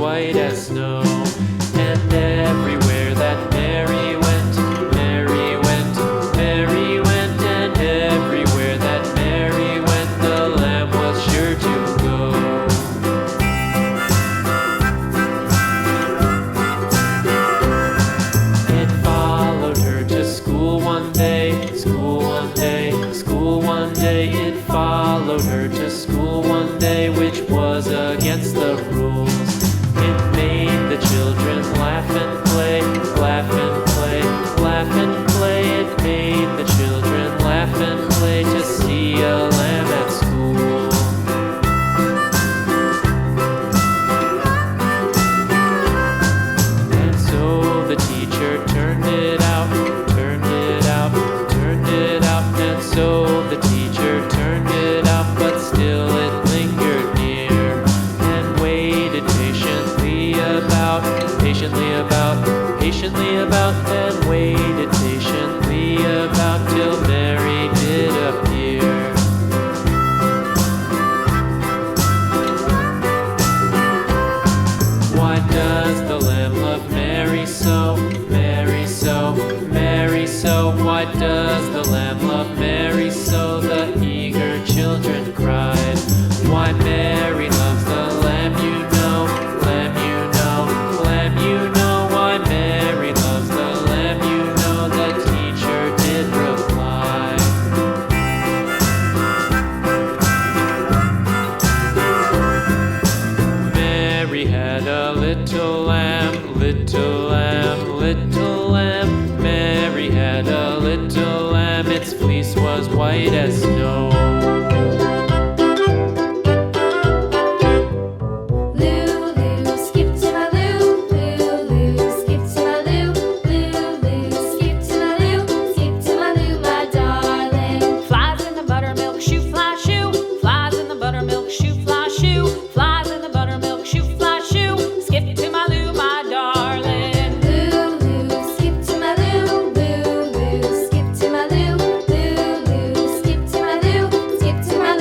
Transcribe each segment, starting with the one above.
white as snow. And everywhere that Mary went, Mary went, Mary went, and everywhere that Mary went, the lamb was sure to go. It followed her to school one day, school one day, school one day. It followed her to school one day, which was against the rules. It made the children laugh and play, laugh and play, laugh and play. It made the children laugh and play to see a lamb at school. And so the teacher turned it out, turned it out, turned it out. And so the teacher turned it out, but still it lingered near and waited patiently about, patiently about, and waited patiently about till Mary did appear. Why does the lamb love Mary so, Mary so, Mary so? Why does the lamb love Mary so? The eager children cried. Why Mary loves the lamb, you know, lamb, you know, lamb, you know. Why Mary loves the lamb, you know, the teacher did reply. Mary had a little lamb, little lamb, little lamb. Mary had a little lamb, its fleece was white as snow. Skip to my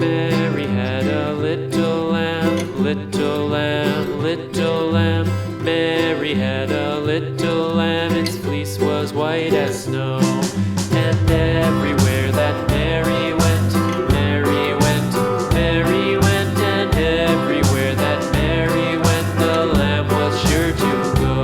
Mary had a little lamb, little lamb, little lamb. Mary had a little lamb, its fleece was white as snow. And everywhere that Mary went, Mary went, Mary went, and everywhere that Mary went, the lamb was sure to go.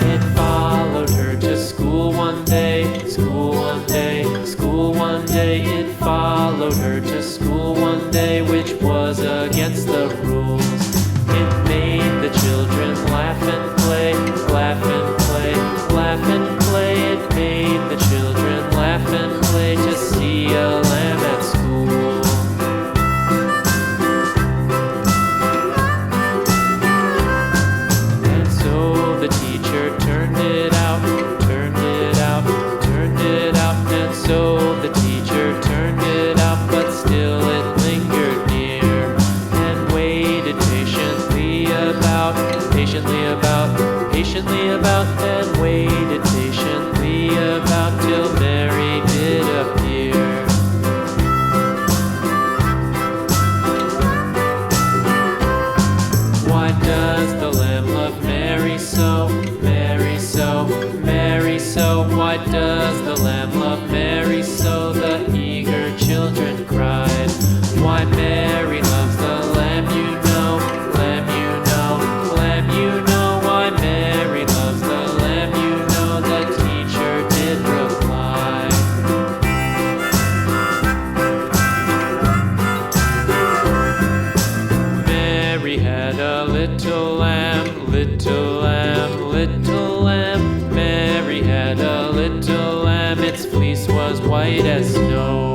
It followed her to school one day, school one day, school one day. It followed her to school one day, which was against the rules. It made the children laugh and play, laugh and play, laugh and play. It made the children laugh and play to see a lamb at school. And so the teacher turned it out, turned it out, turned it out. And so the teacher turned it out, but still it lingered near and waited patiently about, patiently about, and waited patiently about till Mary did appear. Why does the lamb love Mary so, Mary so, Mary so? Why does the lamb love Mary so? The eager children cried. Why Mary loves the lamb, you know, lamb, you know, lamb, you know. Why Mary loves the lamb, you know, the teacher did reply. Mary had a little lamb, little lamb, little lamb. Mary had a little lamb, its fleece was white as snow.